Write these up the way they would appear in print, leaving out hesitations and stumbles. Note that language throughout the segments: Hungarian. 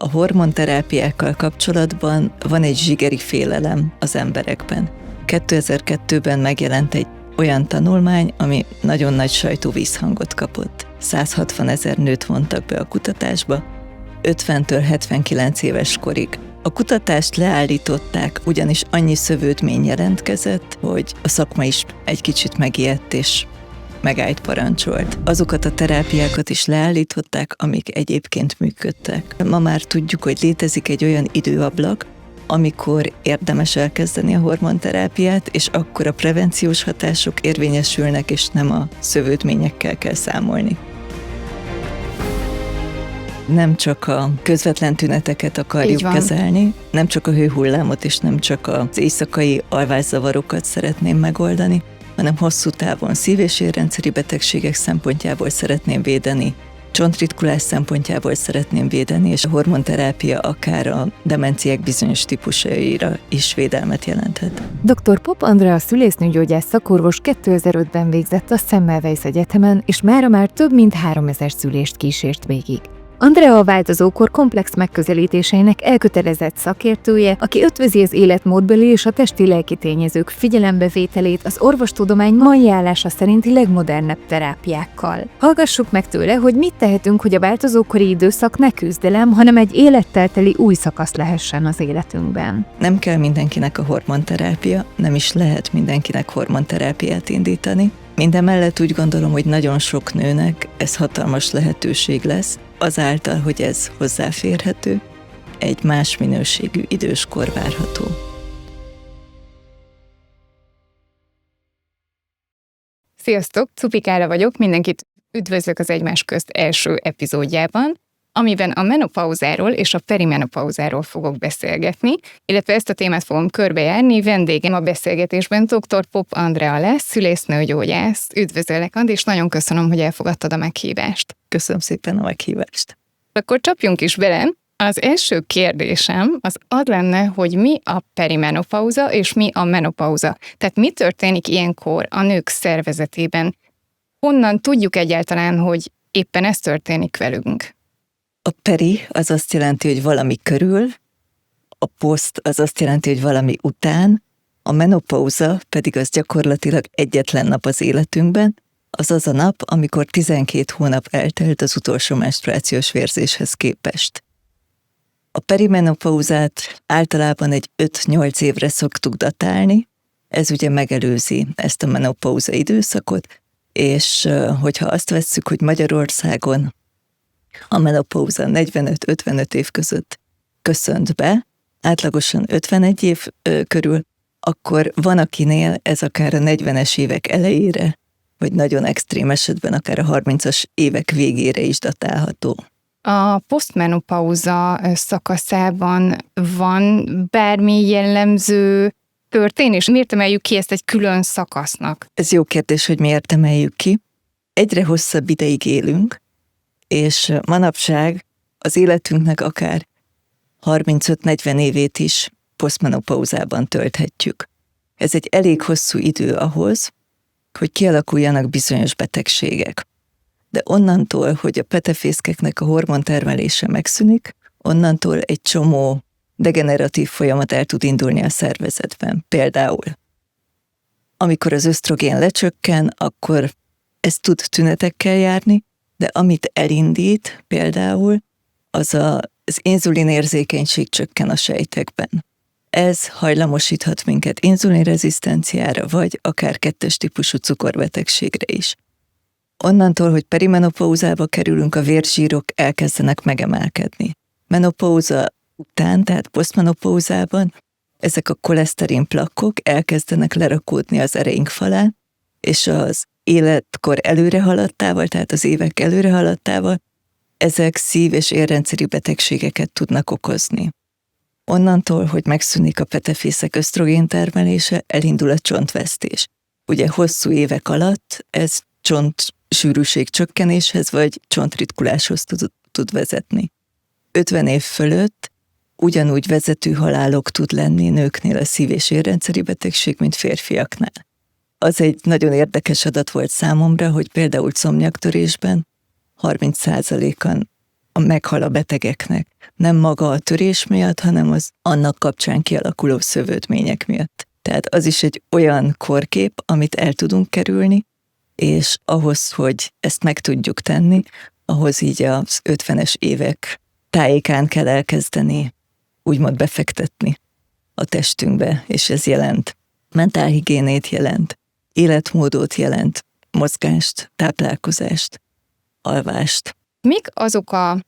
A hormonterápiákkal kapcsolatban van egy zsigeri félelem az emberekben. 2002-ben megjelent egy olyan tanulmány, ami nagyon nagy sajtóvízhangot kapott. 160 000 nőt vontak be a kutatásba, 50-től 79 éves korig. A kutatást leállították, ugyanis annyi szövődmény jelentkezett, hogy a szakma is egy kicsit megijedt és megállt parancsolt. Azokat a terápiákat is leállították, amik egyébként működtek. Ma már tudjuk, hogy létezik egy olyan időablak, amikor érdemes elkezdeni a hormonterápiát, és akkor a prevenciós hatások érvényesülnek, és nem a szövődményekkel kell számolni. Nem csak a közvetlen tüneteket akarjuk kezelni, nem csak a hőhullámot és nem csak az éjszakai alvászavarokat szeretném megoldani, hanem hosszú távon szív- és érrendszeri betegségek szempontjából szeretném védeni, csontritkulás szempontjából szeretném védeni, és a hormonterápia akár a demenciák bizonyos típusaira is védelmet jelenthet. Dr. Popp Andrea szülésznőgyógyász szakorvos 2005-ben végzett a Semmelweis Egyetemen, és mára már több mint 3000 szülést kísért végig. Andrea a változókor komplex megközelítéseinek elkötelezett szakértője, aki ötvözi az életmódbeli és a testi-lelki tényezők figyelembevételét az orvostudomány mai állása szerinti legmodernebb terápiákkal. Hallgassuk meg tőle, hogy mit tehetünk, hogy a változókori időszak ne küzdelem, hanem egy élettel teli új szakasz lehessen az életünkben. Nem kell mindenkinek a hormonterápia, nem is lehet mindenkinek hormonterápiát indítani. Mindemellett úgy gondolom, hogy nagyon sok nőnek ez hatalmas lehetőség lesz, azáltal, hogy ez hozzáférhető, egy más minőségű időskor várható. Sziasztok, Cupikára vagyok, mindenkit üdvözlök az Egymás közt első epizódjában, amiben a menopauzáról és a perimenopauzáról fogok beszélgetni, illetve ezt a témát fogom körbejárni. Vendégem a beszélgetésben Dr. Popp Andrea lesz, szülésznőgyógyász. Üdvözöllek, Andi, és nagyon köszönöm, hogy elfogadtad a meghívást. Köszönöm szépen a meghívást. Akkor csapjunk is bele. Az első kérdésem az lenne, hogy mi a perimenopauza és mi a menopauza. Tehát mi történik ilyenkor a nők szervezetében? Honnan tudjuk egyáltalán, hogy éppen ez történik velünk? A peri az azt jelenti, hogy valami körül, a poszt az azt jelenti, hogy valami után, a menopauza pedig az gyakorlatilag egyetlen nap az életünkben, az az a nap, amikor 12 hónap eltelt az utolsó menstruációs vérzéshez képest. A perimenopauzát általában egy 5-8 évre szoktuk datálni, ez ugye megelőzi ezt a menopauza időszakot, és hogyha azt vesszük, hogy Magyarországon a menopauza 45-55 év között köszönt be, átlagosan 51 év körül, akkor van, akinél ez akár a 40-es évek elejére, vagy nagyon extrém esetben akár a 30-as évek végére is datálható. A posztmenopauza szakaszában van bármi jellemző történés? Miért emeljük ki ezt egy külön szakasznak? Ez jó kérdés, hogy miért emeljük ki. Egyre hosszabb ideig élünk, és manapság az életünknek akár 35-40 évét is posztmenopauzában tölthetjük. Ez egy elég hosszú idő ahhoz, hogy kialakuljanak bizonyos betegségek. De onnantól, hogy a petefészkeknek a hormontermelése megszűnik, onnantól egy csomó degeneratív folyamat el tud indulni a szervezetben. Például, amikor az ösztrogén lecsökken, akkor ez tud tünetekkel járni, de amit elindít például, az inzulinérzékenység csökken a sejtekben. Ez hajlamosíthat minket inzulinrezisztenciára, vagy akár 2-es típusú cukorbetegségre is. Onnantól, hogy perimenopauzába kerülünk, a vérzsírok elkezdenek megemelkedni. Menopauza után, tehát posztmenopauzában ezek a koleszterin plakkok elkezdenek lerakódni az ereink falán, és az életkor előrehaladtával, tehát az évek előrehaladtával, ezek szív- és érrendszeri betegségeket tudnak okozni. Onnantól, hogy megszűnik a petefészek ösztrogén termelése, elindul a csontvesztés. Ugye hosszú évek alatt ez csontsűrűség csökkenéshez vagy csontritkuláshoz tud vezetni. 50 év fölött ugyanúgy vezető halálok tud lenni nőknél a szív- és érrendszeri betegség, mint férfiaknál. Az egy nagyon érdekes adat volt számomra, hogy például combnyaktörésben 30%-an a meghal a betegeknek. Nem maga a törés miatt, hanem az annak kapcsán kialakuló szövődmények miatt. Tehát az is egy olyan kórkép, amit el tudunk kerülni, és ahhoz, hogy ezt meg tudjuk tenni, ahhoz így az 50-es évek tájékán kell elkezdeni úgymond befektetni a testünkbe, és ez jelent mentálhigiénét, jelent életmódot, jelent mozgást, táplálkozást, alvást. Mik azok a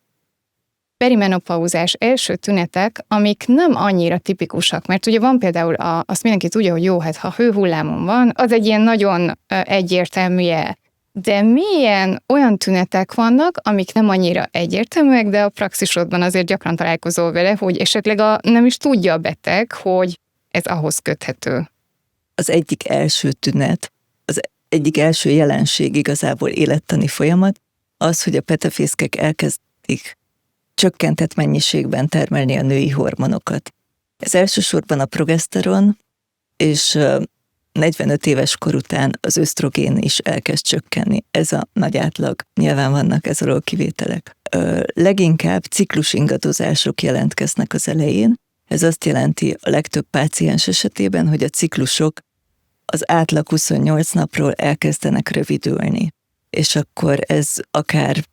perimenopauzás első tünetek, amik nem annyira tipikusak? Mert ugye van például, azt mindenki tudja, hogy jó, hát ha hőhullámon van, az egy ilyen nagyon egyértelmű jel. De milyen olyan tünetek vannak, amik nem annyira egyértelműek, de a praxisodban azért gyakran találkozol vele, hogy esetleg nem is tudja a beteg, hogy ez ahhoz köthető. Az egyik első tünet, az egyik első jelenség igazából élettani folyamat, az, hogy a petefészkek elkezdik csökkentett mennyiségben termelni a női hormonokat. Ez elsősorban a progeszteron, és 45 éves kor után az ösztrogén is elkezd csökkenni. Ez a nagy átlag. Nyilván vannak ez alól kivételek. Leginkább ciklusingadozások jelentkeznek az elején. Ez azt jelenti a legtöbb páciens esetében, hogy a ciklusok az átlag 28 napról elkezdenek rövidülni. És akkor ez akár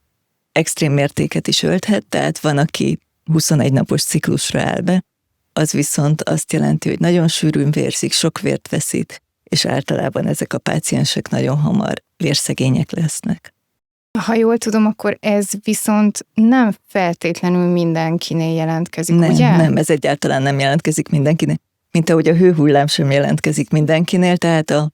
extrém mértéket is ölthet, tehát van, aki 21 napos ciklusra áll be, az viszont azt jelenti, hogy nagyon sűrűn vérzik, sok vért veszít, és általában ezek a páciensek nagyon hamar vérszegények lesznek. Ha jól tudom, akkor ez viszont nem feltétlenül mindenkinél jelentkezik, nem, ugye? Nem, ez egyáltalán nem jelentkezik mindenkinél. Mint ahogy a hőhullám sem jelentkezik mindenkinél, tehát a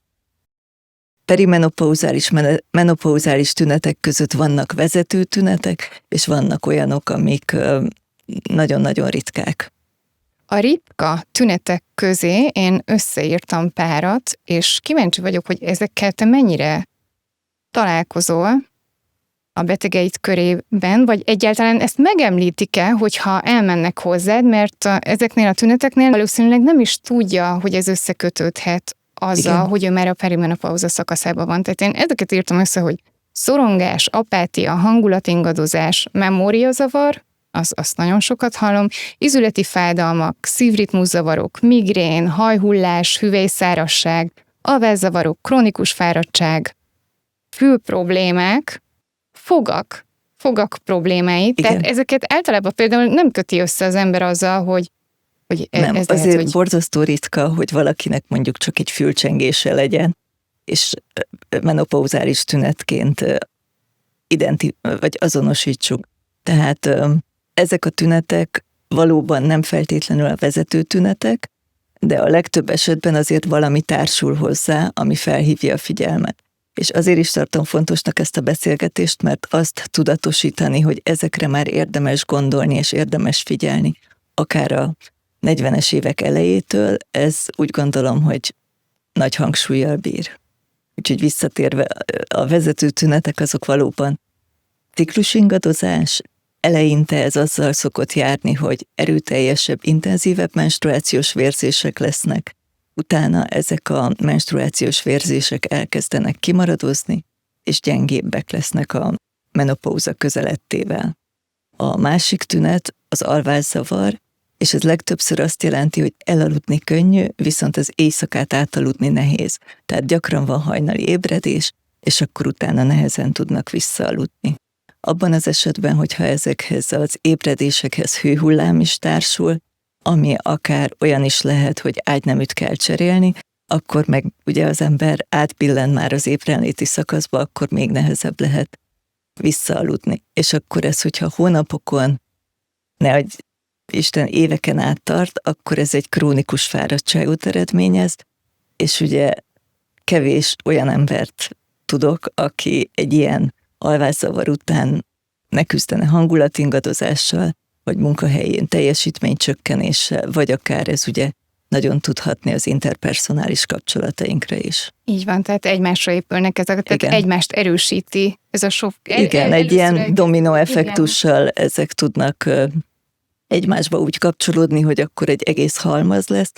perimenopauzális, menopauzális tünetek között vannak vezető tünetek, és vannak olyanok, amik nagyon-nagyon ritkák. A ritka tünetek közé én összeírtam párat, és kíváncsi vagyok, hogy ezekkel te mennyire találkozol a betegeid körében, vagy egyáltalán ezt megemlítik-e, hogyha elmennek hozzád, mert ezeknél a tüneteknél valószínűleg nem is tudja, hogy ez összekötődhet azzal, igen, hogy ő már a perimenopauza szakaszában van. Tehát én ezeket írtam össze, hogy szorongás, apátia, hangulatingadozás, memóriazavar, azt nagyon sokat hallom, izületi fájdalmak, szívritmuszavarok, migrén, hajhullás, hüvelyszárasság, alvászavarok, krónikus fáradtság, fülproblémák, fogak problémái. Igen. Tehát ezeket általában például nem köti össze az ember azzal, hogy nem, ez azért lehet, hogy... borzasztó ritka, hogy valakinek mondjuk csak egy fülcsengése legyen, és menopauzális tünetként vagy azonosítsuk. Tehát ezek a tünetek valóban nem feltétlenül a vezető tünetek, de a legtöbb esetben azért valami társul hozzá, ami felhívja a figyelmet. És azért is tartom fontosnak ezt a beszélgetést, mert azt tudatosítani, hogy ezekre már érdemes gondolni és érdemes figyelni, akár a 40-es évek elejétől, ez úgy gondolom, hogy nagy hangsúllyal bír. Úgyhogy visszatérve, a vezető tünetek azok valóban ciklusingadozás, eleinte ez azzal szokott járni, hogy erőteljesebb, intenzívebb menstruációs vérzések lesznek, utána ezek a menstruációs vérzések elkezdenek kimaradozni, és gyengébbek lesznek a menopauza közelettével. A másik tünet az alvászavar, és ez legtöbbször azt jelenti, hogy elaludni könnyű, viszont az éjszakát átaludni nehéz. Tehát gyakran van hajnali ébredés, és akkor utána nehezen tudnak visszaaludni. Abban az esetben, hogyha ezekhez az ébredésekhez hőhullám is társul, ami akár olyan is lehet, hogy ágyneműt kell cserélni, akkor meg ugye az ember átbillen már az ébrenléti szakaszba, akkor még nehezebb lehet visszaaludni. És akkor ez, hogyha hónapokon, nehogy Isten éveken át tart, akkor ez egy krónikus fáradtságot eredményez, és ugye kevés olyan embert tudok, aki egy ilyen alvászavar után ne küzdene hangulatingadozással, vagy munkahelyén teljesítménycsökkenéssel, vagy akár ez ugye nagyon tudhatni az interpersonális kapcsolatainkra is. Így van, tehát egymásra épülnek ezek, tehát egymást erősíti ez a sok... Igen, egy ilyen dominó effektussal igen, ezek tudnak egymásba úgy kapcsolódni, hogy akkor egy egész halmaz lesz,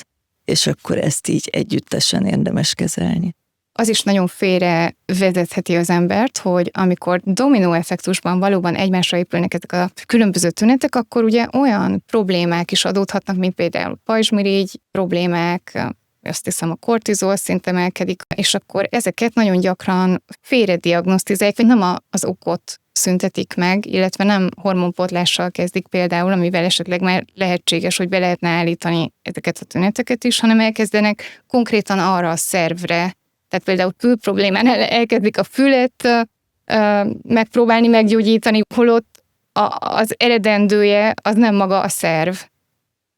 és akkor ezt így együttesen érdemes kezelni. az is nagyon félre vezetheti az embert, hogy amikor dominó effektusban valóban egymásra épülnek ezek a különböző tünetek, akkor ugye olyan problémák is adódhatnak, mint például pajzsmirigy problémák, azt hiszem a kortizol szint emelkedik, és akkor ezeket nagyon gyakran félrediagnosztizálják, vagy nem az okot szüntetik meg, illetve nem hormonpótlással kezdik például, amivel esetleg már lehetséges, hogy be lehetne állítani ezeket a tüneteket is, hanem elkezdenek konkrétan arra a szervre, tehát például fül problémánál elkezdik a fület megpróbálni meggyógyítani, holott az eredendője az nem maga a szerv.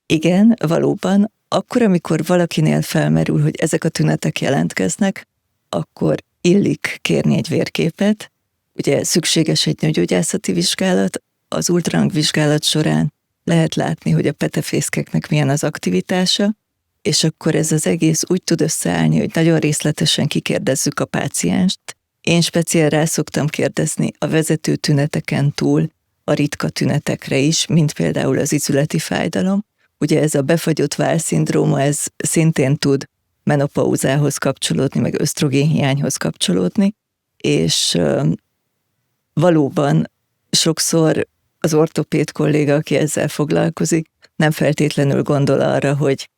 Igen, valóban. Akkor, amikor valakinél felmerül, hogy ezek a tünetek jelentkeznek, akkor illik kérni egy vérképet. Ugye szükséges egy nőgyógyászati vizsgálat, az ultrahangvizsgálat során lehet látni, hogy a petefészkeknek milyen az aktivitása, és akkor ez az egész úgy tud összeállni, hogy nagyon részletesen kikérdezzük a pácienst. Én speciál rá szoktam kérdezni a vezető tüneteken túl a ritka tünetekre is, mint például az izületi fájdalom. Ugye ez a befagyott vállszindróma, ez szintén tud menopauzához kapcsolódni, meg ösztrogénhiányhoz kapcsolódni, és valóban sokszor az ortopéd kolléga, aki ezzel foglalkozik, nem feltétlenül gondol arra, hogy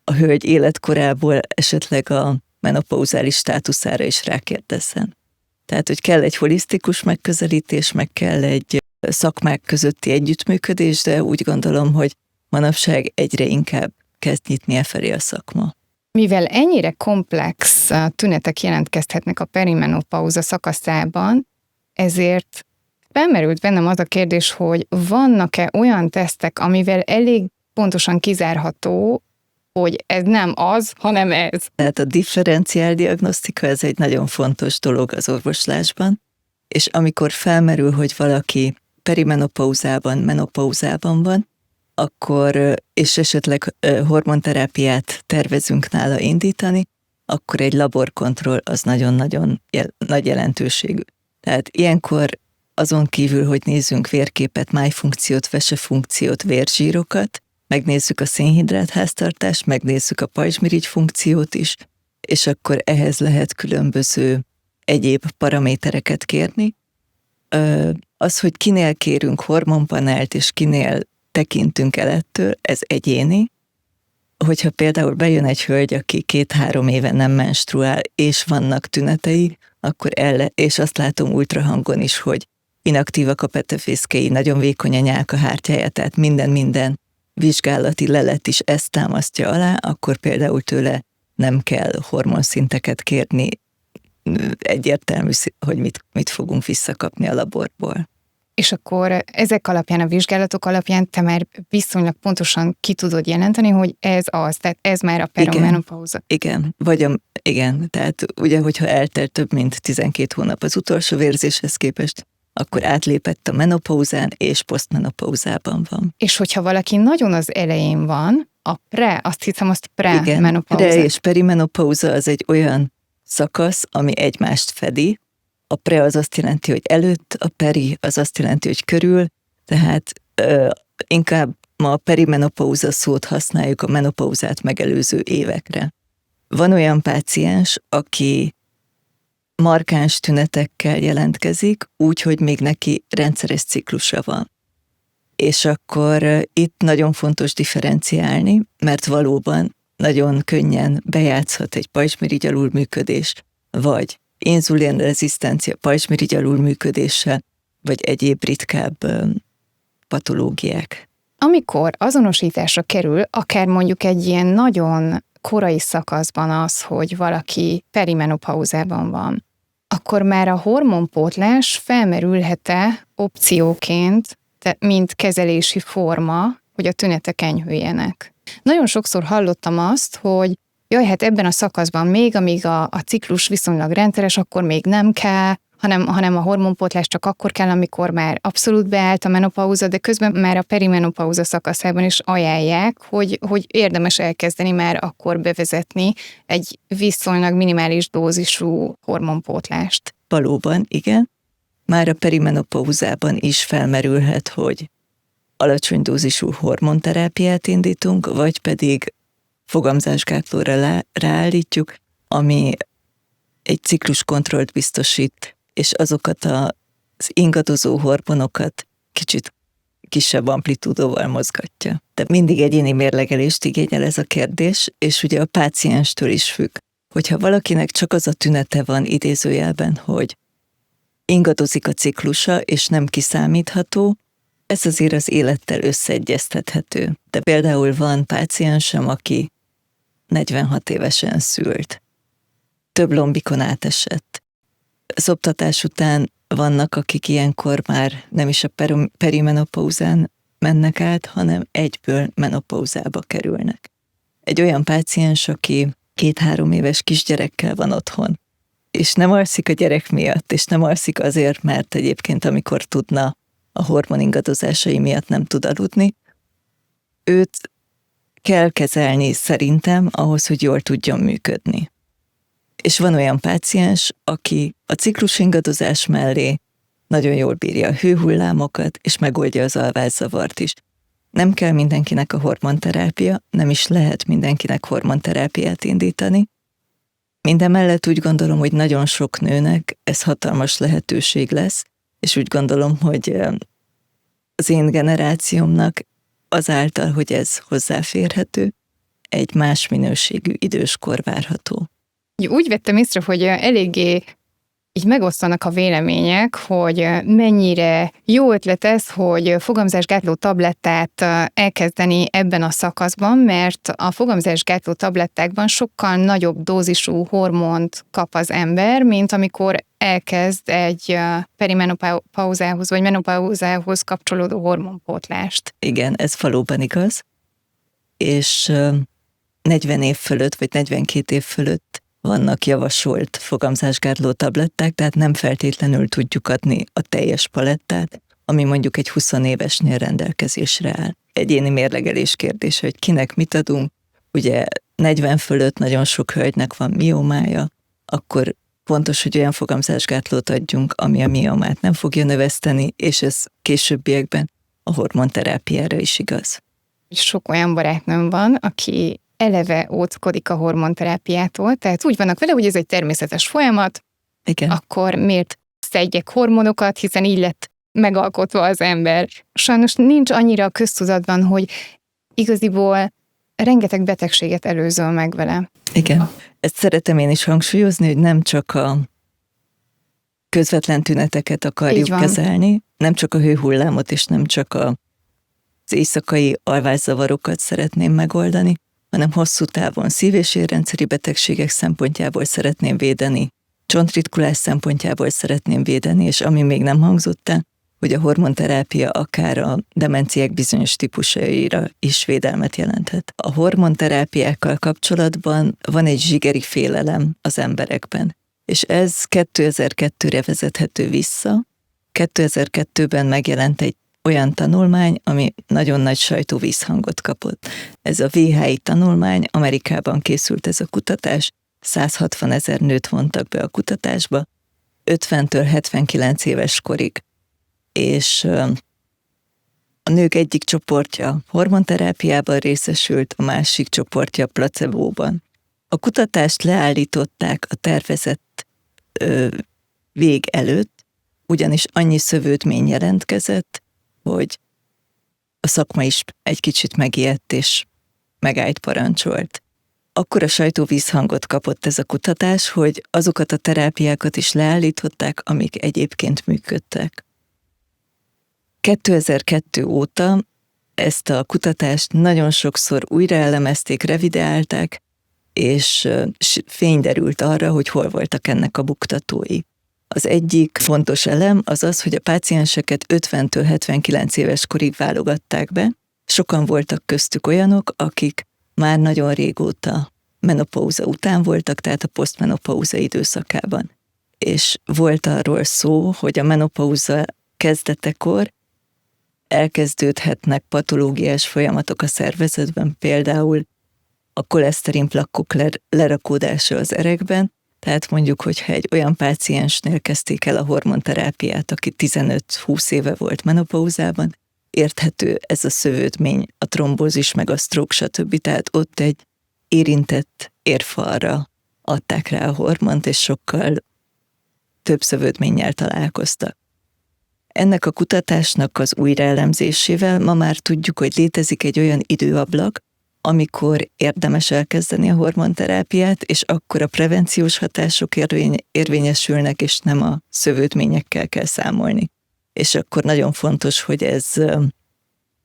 a hölgy életkorából esetleg a menopauzális státuszára is rákérdezzen. Tehát, hogy kell egy holisztikus megközelítés, meg kell egy szakmák közötti együttműködés, de úgy gondolom, hogy manapság egyre inkább kezd nyitni e felé a szakma. Mivel ennyire komplex tünetek jelentkezhetnek a perimenopauza szakaszában, ezért felmerült bennem az a kérdés, hogy vannak-e olyan tesztek, amivel elég pontosan kizárható, hogy ez nem az, hanem ez. Tehát a differenciál diagnosztika, ez egy nagyon fontos dolog az orvoslásban, és amikor felmerül, hogy valaki perimenopauzában, menopauzában van, akkor, és esetleg hormonterápiát tervezünk nála indítani, akkor egy laborkontroll az nagyon-nagyon nagy jelentőségű. Tehát ilyenkor azon kívül, hogy nézzünk vérképet, májfunkciót, vesefunkciót, vérzsírokat, megnézzük a szénhidrátháztartást, megnézzük a pajzsmirigy funkciót is, és akkor ehhez lehet különböző egyéb paramétereket kérni. Az, hogy kinél kérünk hormonpanelt, és kinél tekintünk el ettől, ez egyéni. Hogyha például bejön egy hölgy, aki 2-3 éve nem menstruál, és vannak tünetei, akkor és azt látom ultrahangon is, hogy inaktívak a petefészkei, nagyon vékony a nyálkahártyája, tehát minden vizsgálati lelet is ezt támasztja alá, akkor például tőle nem kell hormonszinteket kérni, egyértelmű, hogy mit fogunk visszakapni a laborból. És akkor ezek alapján, a vizsgálatok alapján te már viszonylag pontosan ki tudod jelenteni, hogy ez az, tehát ez már a perimenopauza. Igen, tehát ugye, hogyha eltelt több mint 12 hónap az utolsó vérzéshez képest, akkor átlépett a menopauzán és posztmenopauzában van. És hogyha valaki nagyon az elején van, azt hiszem, azt pre-menopauza. Igen, pre- és perimenopauza az egy olyan szakasz, ami egymást fedi. A pre az azt jelenti, hogy előtt, a peri az azt jelenti, hogy körül, tehát inkább ma a perimenopauza szót használjuk a menopauzát megelőző évekre. Van olyan páciens, aki markáns tünetekkel jelentkezik, úgy, hogy még neki rendszeres ciklusa van. És akkor itt nagyon fontos differenciálni, mert valóban nagyon könnyen bejátszhat egy pajzsmirigy alulműködés, vagy inzulinrezisztencia pajzsmirigy alulműködéssel, vagy egyéb ritkább patológiák. Amikor azonosításra kerül, akár mondjuk egy ilyen nagyon korai szakaszban az, hogy valaki perimenopauzában van, akkor már a hormonpótlás felmerülhet-e opcióként, mint kezelési forma, hogy a tünetek enyhüljenek. Nagyon sokszor hallottam azt, hogy jaj, hát ebben a szakaszban még, amíg a ciklus viszonylag rendszeres, akkor még nem kell, hanem a hormonpótlás csak akkor kell, amikor már abszolút beállt a menopauza, de közben már a perimenopauza szakaszában is ajánlják, hogy érdemes elkezdeni már akkor bevezetni egy viszonylag minimális dózisú hormonpótlást. Valóban, igen. Már a perimenopauzában is felmerülhet, hogy alacsony dózisú hormonterápiát indítunk, vagy pedig fogamzásgátlóra ráállítjuk, ami egy cikluskontrollt biztosít, és azokat az ingadozó hormonokat kicsit kisebb amplitúdóval mozgatja. Tehát mindig egyéni mérlegelést igényel ez a kérdés, és ugye a pácienstől is függ. Hogyha valakinek csak az a tünete van idézőjelben, hogy ingadozik a ciklusa, és nem kiszámítható, ez azért az élettel összeegyeztethető. De például van páciensem, aki 46 évesen szült. Több lombikon átesett. Szoptatás után vannak, akik ilyenkor már nem is a perimenopauzán mennek át, hanem egyből menopauzába kerülnek. Egy olyan páciens, aki 2-3 éves kisgyerekkel van otthon, és nem alszik a gyerek miatt, és nem alszik azért, mert egyébként amikor tudna, a hormoningadozásai miatt nem tud aludni, őt kell kezelni szerintem ahhoz, hogy jól tudjon működni. És van olyan páciens, aki a ciklusingadozás mellé nagyon jól bírja a hőhullámokat, és megoldja az alvászavart is. Nem kell mindenkinek a hormonterápia, nem is lehet mindenkinek hormonterápiát indítani. Mindemellett úgy gondolom, hogy nagyon sok nőnek ez hatalmas lehetőség lesz, és úgy gondolom, hogy az én generációmnak azáltal, hogy ez hozzáférhető, egy más minőségű időskor várható. Úgy vettem észre, hogy eléggé így megosztanak a vélemények, hogy mennyire jó ötlet ez, hogy fogamzásgátló tablettát elkezdeni ebben a szakaszban, mert a fogamzásgátló tablettákban sokkal nagyobb dózisú hormont kap az ember, mint amikor elkezd egy perimenopauzához vagy menopauzához kapcsolódó hormonpótlást. Igen, ez valóban igaz, és 40 év fölött, vagy 42 év fölött vannak javasolt fogamzásgátló tabletták, tehát nem feltétlenül tudjuk adni a teljes palettát, ami mondjuk egy 20 évesnél rendelkezésre áll. Egyéni mérlegelés kérdése, hogy kinek mit adunk. Ugye 40 fölött nagyon sok hölgynek van miomája, akkor fontos, hogy olyan fogamzásgátlót adjunk, ami a miomát nem fogja növeszteni, és ez későbbiekben a hormonterápiára is igaz. Sok olyan barátnőm van, aki eleve óckodik a hormonterápiától, tehát úgy vannak vele, hogy ez egy természetes folyamat, igen. Akkor miért szedjek hormonokat, hiszen így lett megalkotva az ember. Sajnos nincs annyira a köztudatban, hogy igaziból rengeteg betegséget előzöl meg vele. Igen. Ezt szeretem én is hangsúlyozni, hogy nem csak a közvetlen tüneteket akarjuk kezelni, nem csak a hőhullámot, és nem csak az éjszakai alvászavarokat szeretném megoldani, hanem hosszú távon szív- és érrendszeri betegségek szempontjából szeretném védeni, csontritkulás szempontjából szeretném védeni, és ami még nem hangzott el, hogy a hormonterápia akár a demenciák bizonyos típusaira is védelmet jelenthet. A hormonterápiákkal kapcsolatban van egy zsigeri félelem az emberekben, és ez 2002-re vezethető vissza. 2002-ben megjelent egy olyan tanulmány, ami nagyon nagy sajtóvízhangot kapott. Ez a VHI tanulmány, Amerikában készült ez a kutatás, 160 000 nőt vontak be a kutatásba, 50-től 79 éves korig. És a nők egyik csoportja hormonterápiában részesült, a másik csoportja placebóban. A kutatást leállították a tervezett vég előtt, ugyanis annyi szövődmény jelentkezett, hogy a szakma is egy kicsit megijedt és megállt parancsolt. Akkor a sajtóvízhangot kapott ez a kutatás, hogy azokat a terápiákat is leállították, amik egyébként működtek. 2002 óta ezt a kutatást nagyon sokszor újra elemezték, revideálták, és fény derült arra, hogy hol voltak ennek a buktatói. Az egyik fontos elem az az, hogy a pácienseket 50-től 79 éves korig válogatták be. Sokan voltak köztük olyanok, akik már nagyon régóta menopauza után voltak, tehát a posztmenopauza időszakában. És volt arról szó, hogy a menopauza kezdetekor elkezdődhetnek patológiás folyamatok a szervezetben, például a koleszterinplakkok lerakódása az erekben, tehát mondjuk, hogyha egy olyan páciensnél kezdték el a hormonterápiát, aki 15-20 éve volt menopauzában, érthető ez a szövődmény, a trombózis, meg a stroke, stb. Tehát ott egy érintett érfalra adták rá a hormont, és sokkal több szövődménnyel találkoztak. Ennek a kutatásnak az újraelemzésével ma már tudjuk, hogy létezik egy olyan időablak, amikor érdemes elkezdeni a hormonterápiát, és akkor a prevenciós hatások érvényesülnek, és nem a szövődményekkel kell számolni. És akkor nagyon fontos, hogy ez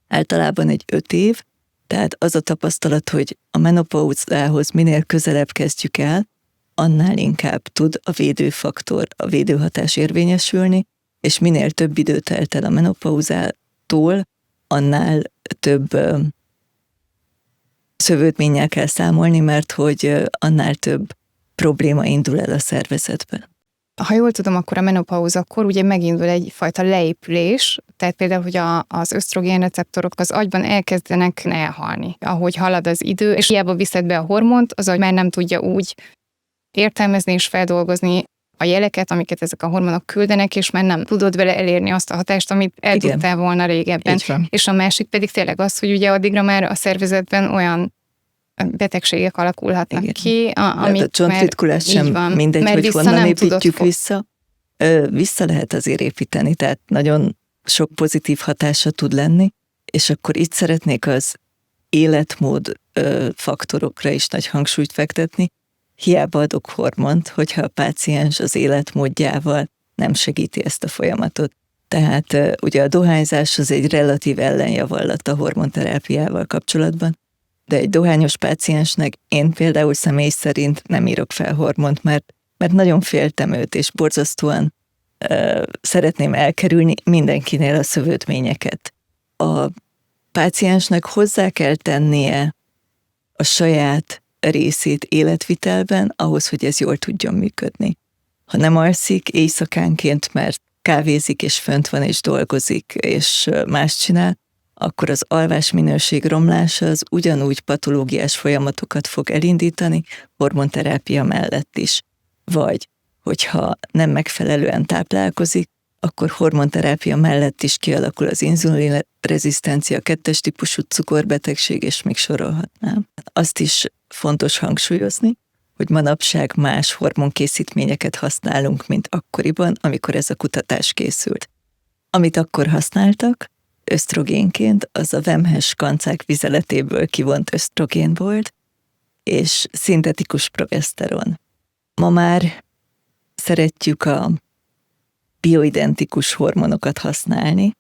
általában egy 5 év, tehát az a tapasztalat, hogy a menopauzához minél közelebb kezdjük el, annál inkább tud a védőfaktor, a védőhatás érvényesülni, és minél több idő telt el a menopauzától, annál több szövődménnyel kell számolni, mert hogy annál több probléma indul el a szervezetben. Ha jól tudom, akkor a menopauzakor ugye megindul egyfajta leépülés, tehát például, hogy az ösztrogén receptorok az agyban elkezdenek elhalni, ahogy halad az idő, és hiába viszed be a hormont, az agy már nem tudja úgy értelmezni és feldolgozni a jeleket, amiket ezek a hormonok küldenek, és már nem tudod vele elérni azt a hatást, amit el tudtál volna régebben. És a másik pedig tényleg az, hogy ugye addigra már a szervezetben olyan betegségek alakulhatnak ki, amit a csontritkulás sem van, mindegy, hogy honnan építjük vissza. Vissza lehet azért építeni, tehát nagyon sok pozitív hatása tud lenni, és akkor itt szeretnék az életmód faktorokra is nagy hangsúlyt fektetni. Hiába adok hormont, hogyha a páciens az életmódjával nem segíti ezt a folyamatot. Tehát ugye a dohányzás az egy relatív ellenjavallat a hormonterápiával kapcsolatban, de egy dohányos páciensnek én például személy szerint nem írok fel hormont, mert nagyon féltem őt, és borzasztóan szeretném elkerülni mindenkinél a szövődményeket. A páciensnek hozzá kell tennie a saját részét életvitelben, ahhoz, hogy ez jól tudjon működni. Ha nem alszik éjszakánként, mert kávézik, és fönt van, és dolgozik, és más csinál, akkor az alvásminőség romlása az ugyanúgy patológiás folyamatokat fog elindítani, hormonterápia mellett is. Vagy, hogyha nem megfelelően táplálkozik, akkor hormonterápia mellett is kialakul az inzulinrezisztencia, 2-es típusú cukorbetegség, és még sorolhatnám. Azt is fontos hangsúlyozni, hogy manapság más hormonkészítményeket használunk, mint akkoriban, amikor ez a kutatás készült. Amit akkor használtak, ösztrogénként, az a vemhes kancák vizeletéből kivont ösztrogén volt, és szintetikus progeszteron. Ma már szeretjük a bioidentikus hormonokat használni,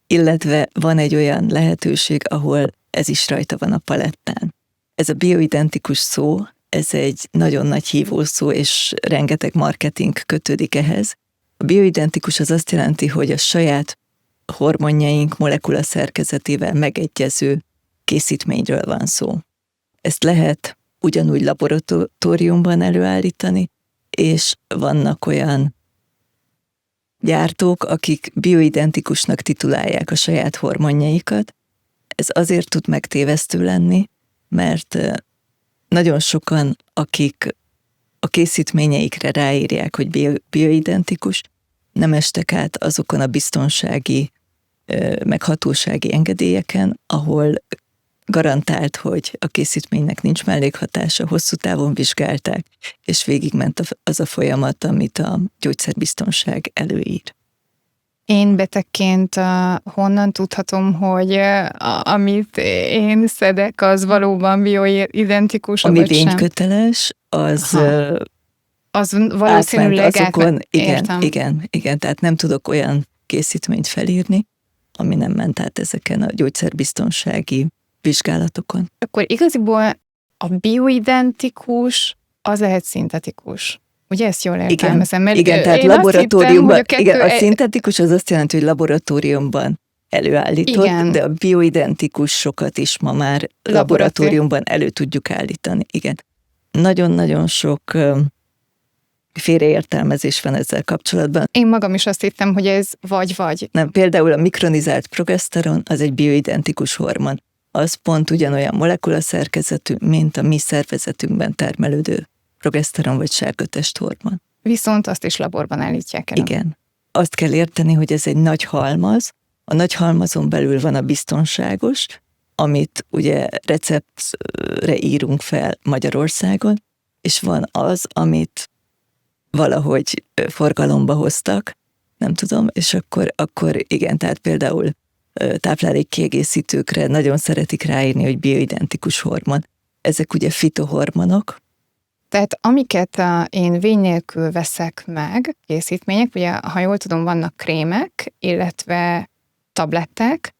illetve van egy olyan lehetőség, ahol ez is rajta van a palettán. Ez a bioidentikus szó, ez egy nagyon nagy hívószó, és rengeteg marketing kötődik ehhez. A bioidentikus az azt jelenti, hogy a saját hormonjaink molekula szerkezetével megegyező készítményről van szó. Ezt lehet ugyanúgy laboratóriumban előállítani, és vannak olyan gyártók, akik bioidentikusnak titulálják a saját hormonjaikat. Ez azért tud megtévesztő lenni, mert nagyon sokan, akik a készítményeikre ráírják, hogy bioidentikus, nem estek át azokon a biztonsági, meg hatósági engedélyeken, ahol garantált, hogy a készítménynek nincs mellékhatása, hosszú távon vizsgálták, és végigment az a folyamat, amit a gyógyszerbiztonság előír. Én betegként honnan tudhatom, hogy amit én szedek, az valóban bioidentikus, ami vagy sem? Ami vényköteles, az valószínűleg azokon, igen, tehát nem tudok olyan készítményt felírni, ami nem ment át ezeken a gyógyszerbiztonsági vizsgálatokon. Akkor igaziból a bioidentikus az lehet szintetikus. Ugye ezt jól értelmezem? Igen, tehát laboratóriumban, a szintetikus az azt jelenti, hogy laboratóriumban előállított, igen. De a bioidentikusokat is ma már laboratóriumban elő tudjuk állítani. Igen. Nagyon-nagyon sok félreértelmezés van ezzel kapcsolatban. Én magam is azt hittem, hogy ez vagy-vagy. Nem, például a mikronizált progeszteron az egy bioidentikus hormon. Az pont ugyanolyan molekulaszerkezetű, mint a mi szervezetünkben termelődő progeszteron vagy sárgatesthormon. Viszont azt is laborban állítják el. Igen. Azt kell érteni, hogy ez egy nagy halmaz. A nagy halmazon belül van a biztonságos, amit ugye receptre írunk fel Magyarországon, és van az, amit valahogy forgalomba hoztak, nem tudom, és akkor igen, tehát például táplálékkiegészítőkre nagyon szeretik ráírni, hogy bioidentikus hormon. Ezek ugye fitohormonok. Tehát amiket én vény nélkül veszek meg, készítmények, ugye, ha jól tudom, vannak krémek, illetve tablettek,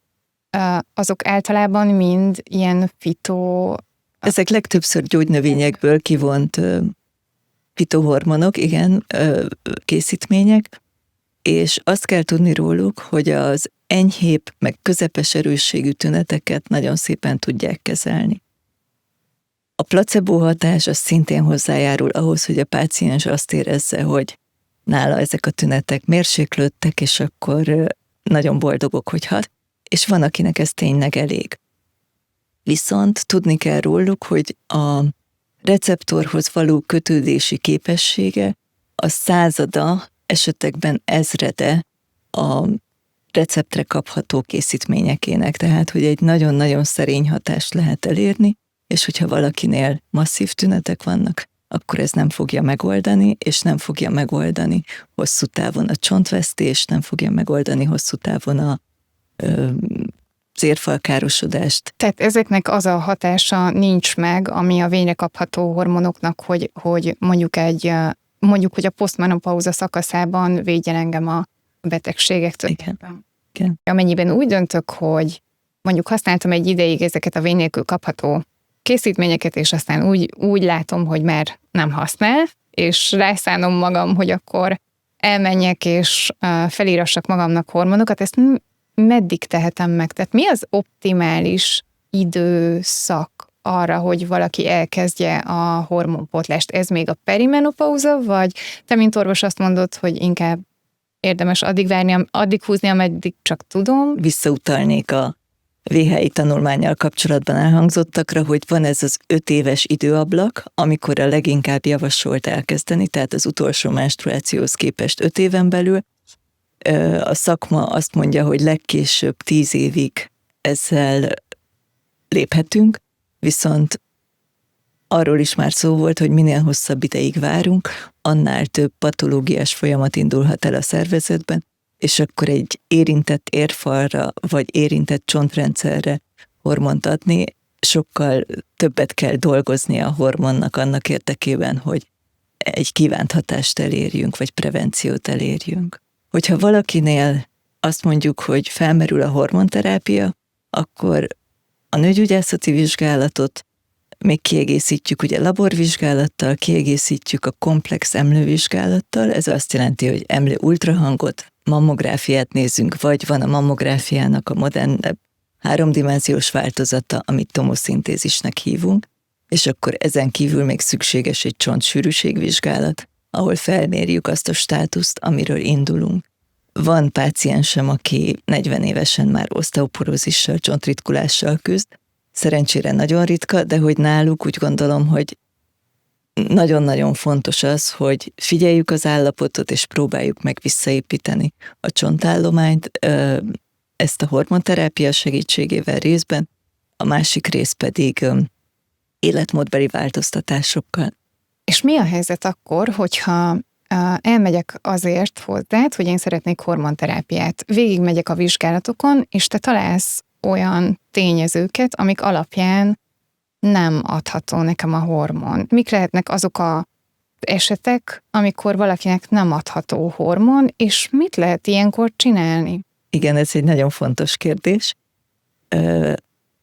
azok általában mind ilyen Ezek legtöbbször gyógynövényekből kivont fitohormonok, igen, készítmények, és azt kell tudni róluk, hogy az enyhébb, meg közepes erősségű tüneteket nagyon szépen tudják kezelni. A placebo hatás az szintén hozzájárul ahhoz, hogy a páciens azt érezze, hogy nála ezek a tünetek mérséklődtek, és akkor nagyon boldogok, hogy hat, és van, akinek ez tényleg elég. Viszont tudni kell róluk, hogy a receptorhoz való kötődési képessége a százada, esetekben ezrede a receptre kapható készítményekének, tehát hogy egy nagyon-nagyon szerény hatást lehet elérni, és hogyha valakinél masszív tünetek vannak, akkor ez nem fogja megoldani, és nem fogja megoldani hosszú távon a csontvesztést, nem fogja megoldani hosszú távon a érfalkárosodást. Tehát ezeknek az a hatása nincs meg, ami a vényre kapható hormonoknak, hogy mondjuk, hogy a posztmenopauza szakaszában védjen engem a betegségektől. Igen. Amennyiben úgy döntök, hogy mondjuk használtam egy ideig ezeket a vény nélkül kapható készítményeket, és aztán úgy látom, hogy már nem használ, és rászánom magam, hogy akkor elmenjek, és felírassak magamnak hormonokat, ezt meddig tehetem meg? Tehát mi az optimális időszak arra, hogy valaki elkezdje a hormonpótlást? Ez még a perimenopauza, vagy te, mint orvos azt mondod, hogy inkább érdemes addig várni, addig húzni, ameddig csak tudom? Visszautalnék a VHI tanulmánnyal kapcsolatban elhangzottakra, hogy van ez az 5 éves időablak, amikor a leginkább javasolt elkezdeni, tehát az utolsó menstruációhoz képest 5 éven belül. A szakma azt mondja, hogy legkésőbb 10 évig ezzel léphetünk, viszont arról is már szó volt, hogy minél hosszabb ideig várunk, annál több patológiás folyamat indulhat el a szervezetben, és akkor egy érintett érfalra, vagy érintett csontrendszerre hormont adni, sokkal többet kell dolgozni a hormonnak annak érdekében, hogy egy kívánt hatást elérjünk, vagy prevenciót elérjünk. Hogyha valakinél azt mondjuk, hogy felmerül a hormonterápia, akkor a nőgyógyászati vizsgálatot még kiegészítjük ugye laborvizsgálattal, kiegészítjük a komplex emlővizsgálattal, ez azt jelenti, hogy emlő ultrahangot, mammográfiát nézzünk, vagy van a mammográfiának a modernebb 3-dimenziós változata, amit tomoszintézisnek hívunk, és akkor ezen kívül még szükséges egy csontsűrűségvizsgálat, ahol felmérjük azt a státuszt, amiről indulunk. Van páciensem, aki 40 évesen már oszteoporózissal, csontritkulással küzd, szerencsére nagyon ritka, de hogy náluk úgy gondolom, hogy nagyon-nagyon fontos az, hogy figyeljük az állapotot, és próbáljuk meg visszaépíteni a csontállományt, ezt a hormonterápia segítségével részben, a másik rész pedig életmódbeli változtatásokkal. És mi a helyzet akkor, hogyha elmegyek azért hozzád, hogy én szeretnék hormonterápiát, végigmegyek a vizsgálatokon, és te találsz olyan tényezőket, amik alapján nem adható nekem a hormon. Mik lehetnek azok az esetek, amikor valakinek nem adható hormon, és mit lehet ilyenkor csinálni? Igen, ez egy nagyon fontos kérdés.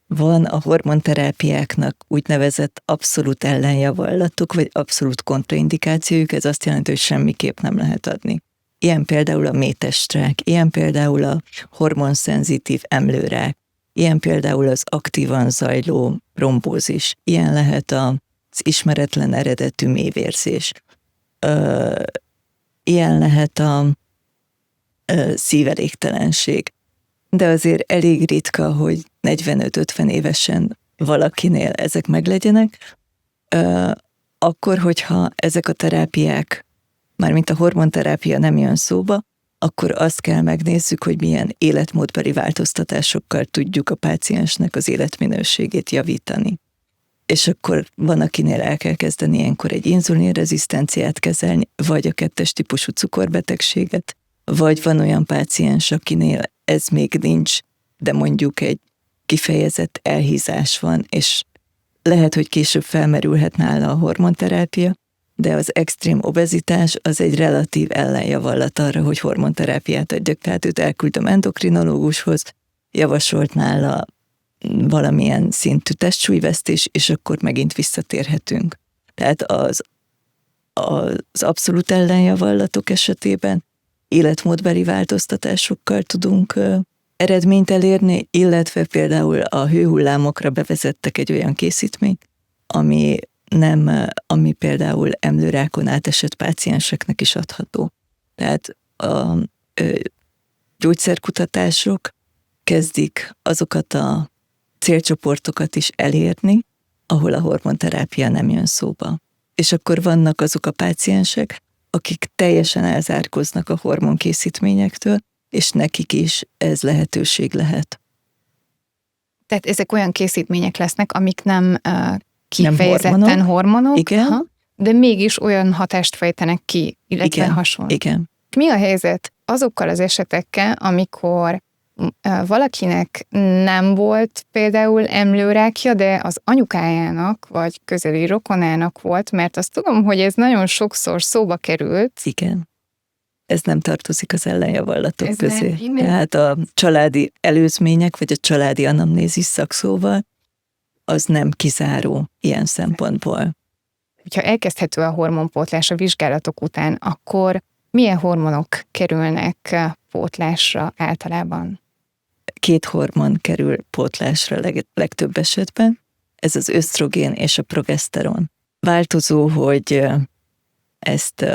Van a hormonterápiáknak úgynevezett abszolút ellenjavallatok, vagy abszolút kontraindikációjuk, ez azt jelenti, hogy semmiképp nem lehet adni. Ilyen például a métestrák, ilyen például a hormonszenzitív emlőrák, ilyen például az aktívan zajló trombózis, ilyen lehet az ismeretlen eredetű méhvérzés, ilyen lehet a szívelégtelenség. De azért elég ritka, hogy 45-50 évesen valakinél ezek meglegyenek, akkor, hogyha ezek a terápiák, mármint a hormonterápia nem jön szóba, akkor azt kell megnézzük, hogy milyen életmódbeli változtatásokkal tudjuk a páciensnek az életminőségét javítani. és akkor van, akinél el kell kezdeni ilyenkor egy inzulinrezisztenciát kezelni, vagy a 2-es típusú cukorbetegséget, vagy van olyan páciens, akinél ez még nincs, de mondjuk egy kifejezett elhízás van, és lehet, hogy később felmerülhet nála a hormonterápia, de az extrém obezitás az egy relatív ellenjavallat arra, hogy hormonterápiát adjak. Tehát őt elküldöm endokrinológushoz, javasolt nála valamilyen szintű testsúlyvesztés, és akkor megint visszatérhetünk. Tehát az abszolút ellenjavallatok esetében életmódbeli változtatásokkal tudunk eredményt elérni, illetve például a hőhullámokra bevezettek egy olyan készítményt, ami például emlőrákon átesett pácienseknek is adható. Tehát a gyógyszerkutatások kezdik azokat a célcsoportokat is elérni, ahol a hormonterápia nem jön szóba. És akkor vannak azok a páciensek, akik teljesen elzárkoznak a hormonkészítményektől, és nekik is ez lehetőség lehet. Tehát ezek olyan készítmények lesznek, amik nem kifejezetten hormonok, igen. De mégis olyan hatást fejtenek ki, illetve hasonló. Igen. Mi a helyzet azokkal az esetekkel, amikor valakinek nem volt például emlőrákja, de az anyukájának vagy közeli rokonának volt, mert azt tudom, hogy ez nagyon sokszor szóba került. Igen. Ez nem tartozik az ellenjavallatok közé. Tehát a családi előzmények, vagy a családi anamnézis szakszóval, az nem kizáró ilyen szempontból. Ha elkezdhető a hormonpótlás a vizsgálatok után, akkor milyen hormonok kerülnek pótlásra általában? 2 hormon kerül pótlásra legtöbb esetben. Ez az ösztrogén és a progeszteron. Változó, hogy ezt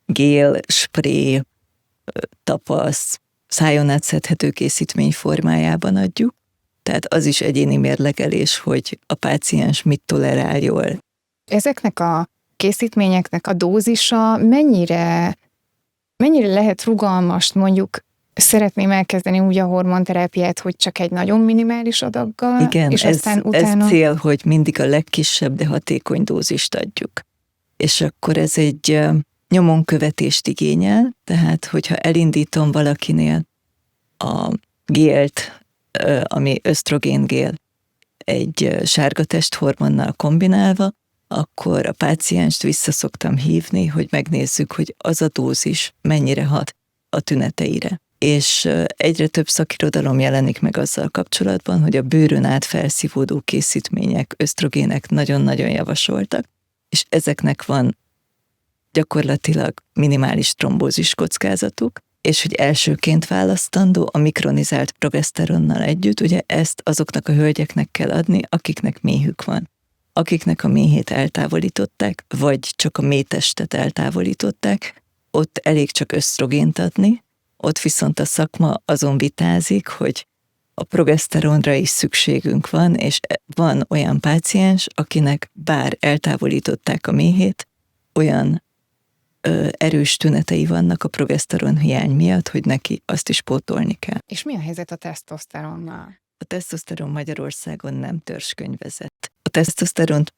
gél, spré, tapasz, szájon átszedhető készítmény formájában adjuk. Tehát az is egyéni mérlegelés, hogy a páciens mit tolerál jól. Ezeknek a készítményeknek a dózisa mennyire lehet rugalmas, mondjuk szeretném elkezdeni úgy a hormonterápiát, hogy csak egy nagyon minimális adaggal, igen, és aztán utána... ez cél, hogy mindig a legkisebb, de hatékony dózist adjuk. És akkor ez egy nyomonkövetést igényel, tehát hogyha elindítom valakinél a gélt, ami ösztrogéngél, egy sárga testhormonnal kombinálva, akkor a pácienst vissza szoktam hívni, hogy megnézzük, hogy az a dózis mennyire hat a tüneteire. És egyre több szakirodalom jelenik meg azzal kapcsolatban, hogy a bőrön át felszívódó készítmények, ösztrogének nagyon-nagyon javasoltak, és ezeknek van gyakorlatilag minimális trombózis kockázatuk, és hogy elsőként választandó a mikronizált progeszteronnal együtt, ugye ezt azoknak a hölgyeknek kell adni, akiknek méhük van. Akiknek a méhét eltávolították, vagy csak a méhtestet eltávolították, ott elég csak ösztrogént adni, ott viszont a szakma azon vitázik, hogy a progeszteronra is szükségünk van, és van olyan páciens, akinek bár eltávolították a méhét, olyan erős tünetei vannak a progeszteron hiány miatt, hogy neki azt is pótolni kell. És mi a helyzet a tesztoszteronnal? A tesztoszteron Magyarországon nem törzskönyvezett. A tesztoszteront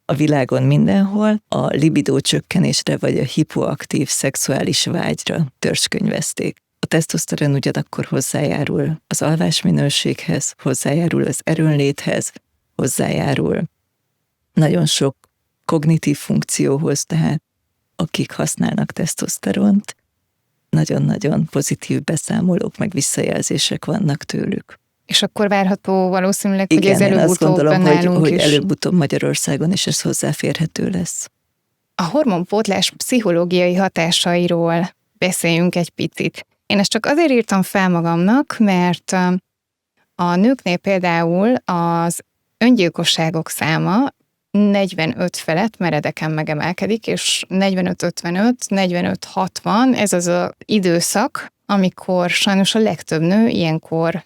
a világon mindenhol a libidó csökkenésre vagy a hipoaktív szexuális vágyra törzskönyvezték. A tesztoszteron ugyanakkor hozzájárul az alvásminőséghez, hozzájárul az erőnléthez, hozzájárul nagyon sok kognitív funkcióhoz, tehát akik használnak tesztoszteront, nagyon-nagyon pozitív beszámolók, meg visszajelzések vannak tőlük. És akkor várható valószínűleg, igen, hogy ez előbb-utóbb nálunk hogy is. előbb-utóbb Magyarországon is ez hozzáférhető lesz. A hormonpótlás pszichológiai hatásairól beszéljünk egy picit. Én ezt csak azért írtam fel magamnak, mert a nőknél például az öngyilkosságok száma 45 felett meredeken megemelkedik, és 45-55, 45-60, ez az az időszak, amikor sajnos a legtöbb nő ilyenkor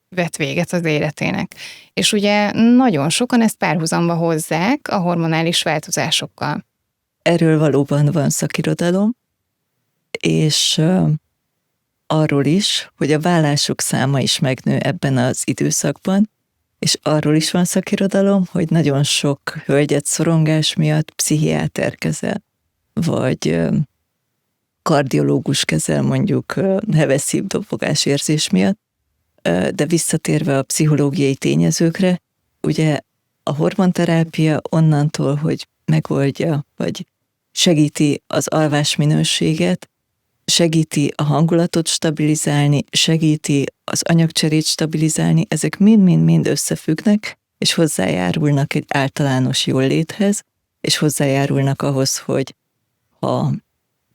vet véget az életének. És ugye nagyon sokan ezt párhuzamba hozzák a hormonális változásokkal. Erről valóban van szakirodalom, és arról is, hogy a vállások száma is megnő ebben az időszakban, És arról is van szakirodalom, hogy nagyon sok hölgyet szorongás miatt pszichiáter kezel, vagy kardiológus kezel mondjuk heves szívdobogás érzés miatt, de visszatérve a pszichológiai tényezőkre, ugye a hormonterápia onnantól, hogy megoldja, vagy segíti az alvás minőséget, segíti a hangulatot stabilizálni, segíti az anyagcserét stabilizálni, ezek mind-mind-mind összefüggnek, és hozzájárulnak egy általános jólléthez, és hozzájárulnak ahhoz, hogy ha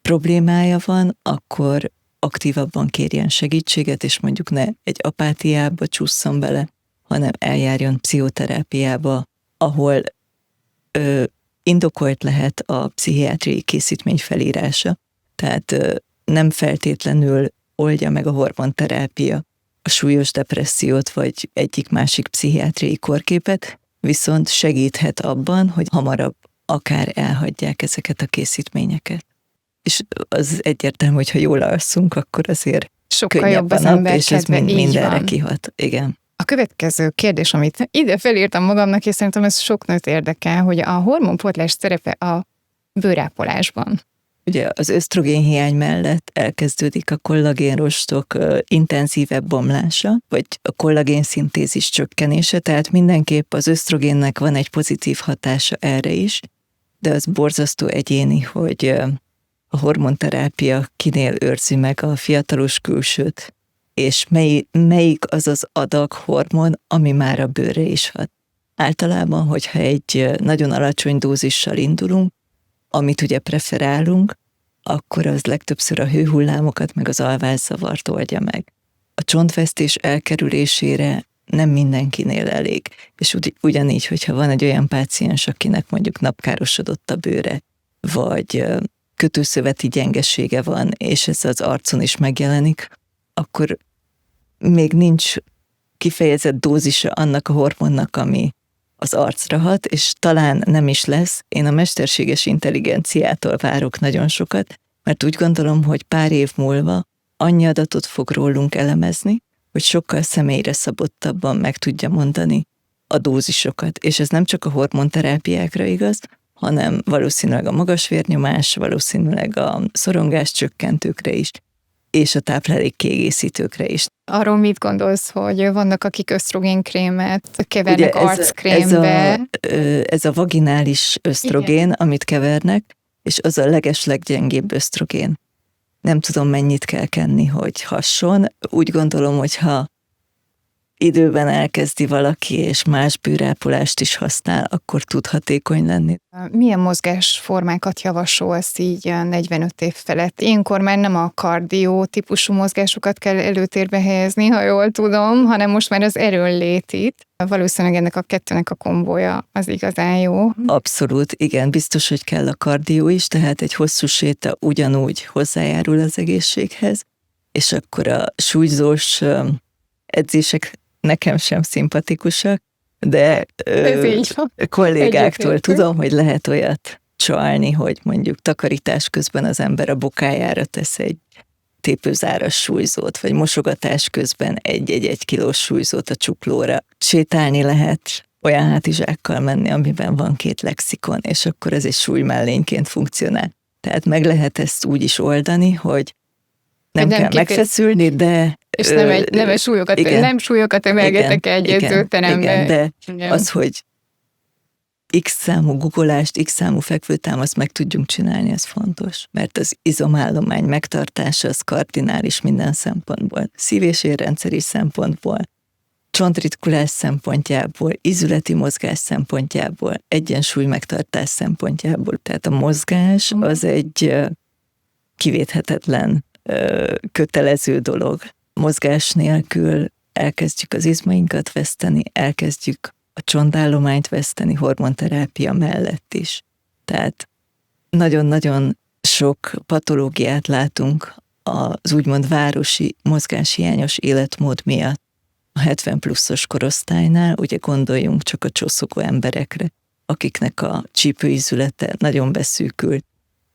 problémája van, akkor aktívabban kérjen segítséget, és mondjuk ne egy apátiába csusszon bele, hanem eljárjon pszichoterápiába, ahol indokolt lehet a pszichiátriai készítmény felírása. Tehát nem feltétlenül oldja meg a hormonterápia a súlyos depressziót, vagy egyik-másik pszichiátriai kórképet, viszont segíthet abban, hogy hamarabb akár elhagyják ezeket a készítményeket. És az egyértelmű, hogy ha jól alszunk, akkor azért sokkal könnyebb jobb az a nap, ember és ez kedve, így mindenre van. kihat. Igen. A következő kérdés, amit ide felírtam magamnak, és szerintem ez sok nőt érdekel, hogy a hormonpótlás szerepe a bőrápolásban. Ugye az ösztrogénhiány mellett elkezdődik a kollagénrostok intenzívebb bomlása, vagy a kollagénszintézis csökkenése, tehát mindenképp az ösztrogénnek van egy pozitív hatása erre is, de az borzasztó egyéni, hogy a hormonterápia kinél őrzi meg a fiatalos külsőt, és melyik az az adag hormon, ami már a bőrre is hat. Általában, hogyha egy nagyon alacsony dózissal indulunk, amit ugye preferálunk, akkor az legtöbbször a hőhullámokat meg az alvászavart oldja meg. A csontvesztés elkerülésére nem mindenkinél elég. És ugyanígy, hogyha van egy olyan páciens, akinek mondjuk napkárosodott a bőre, vagy kötőszöveti gyengesége van, és ez az arcon is megjelenik, akkor még nincs kifejezett dózisa annak a hormonnak, ami az arcra hat, és talán nem is lesz. Én a mesterséges intelligenciától várok nagyon sokat, mert úgy gondolom, hogy pár év múlva annyi adatot fog rólunk elemezni, hogy sokkal személyre szabottabban meg tudja mondani a dózisokat. És ez nem csak a hormonterápiákra igaz, hanem valószínűleg a magas vérnyomás, valószínűleg a szorongás csökkentőkre is, és a táplálékkiegészítőkre is. Arról mit gondolsz, hogy vannak, akik ösztrogénkrémet kevernek Ugye arckrémbe? Ez a vaginális ösztrogén, Igen. amit kevernek, és az a legesleggyengébb ösztrogén. Nem tudom, mennyit kell kenni, hogy hasson. Úgy gondolom, hogy ha időben elkezdi valaki, és más bőrápolást is használ, akkor tud hatékony lenni. Milyen mozgásformákat javasolsz így 45 év felett? Ilyenkor már nem a kardió típusú mozgásokat kell előtérbe helyezni, ha jól tudom, hanem most már az erőnlétit. Valószínűleg ennek a kettőnek a kombója az igazán jó. Abszolút, igen, biztos, hogy kell a kardió is, tehát egy hosszú séta ugyanúgy hozzájárul az egészséghez, és akkor a súlyzós edzések nekem sem szimpatikusak, de kollégáktól Egyetértünk. tudom, hogy lehet olyat csalni, hogy mondjuk takarítás közben az ember a bokájára tesz egy tépőzáras súlyzót, vagy mosogatás közben egy kilós súlyzót a csuklóra. Sétálni lehet, olyan hátizsákkal menni, amiben van 2 lexikon, és akkor ez egy súlymellényként funkcionál. Tehát meg lehet ezt úgy is oldani, hogy nem kell megfeszülni, de... És nem súlyokat emelgetek egy edzőterembe. Igen, de az, hogy X számú guggolást, X számú fekvőtámaszt meg tudjunk csinálni, ez fontos. Mert az izomállomány megtartása az kardinális minden szempontból. Szív- és érrendszeri szempontból, csontritkulás szempontjából, ízületi mozgás szempontjából, egyensúly megtartás szempontjából. Tehát a mozgás az egy kivéthetetlen, kötelező dolog. Mozgás nélkül elkezdjük az izmainkat veszteni, elkezdjük a csontállományt veszteni hormonterápia mellett is. Tehát nagyon-nagyon sok patológiát látunk az úgymond városi mozgáshiányos életmód miatt. A 70 pluszos korosztálynál ugye gondoljunk csak a csoszogó emberekre, akiknek a csípőízülete nagyon beszűkült,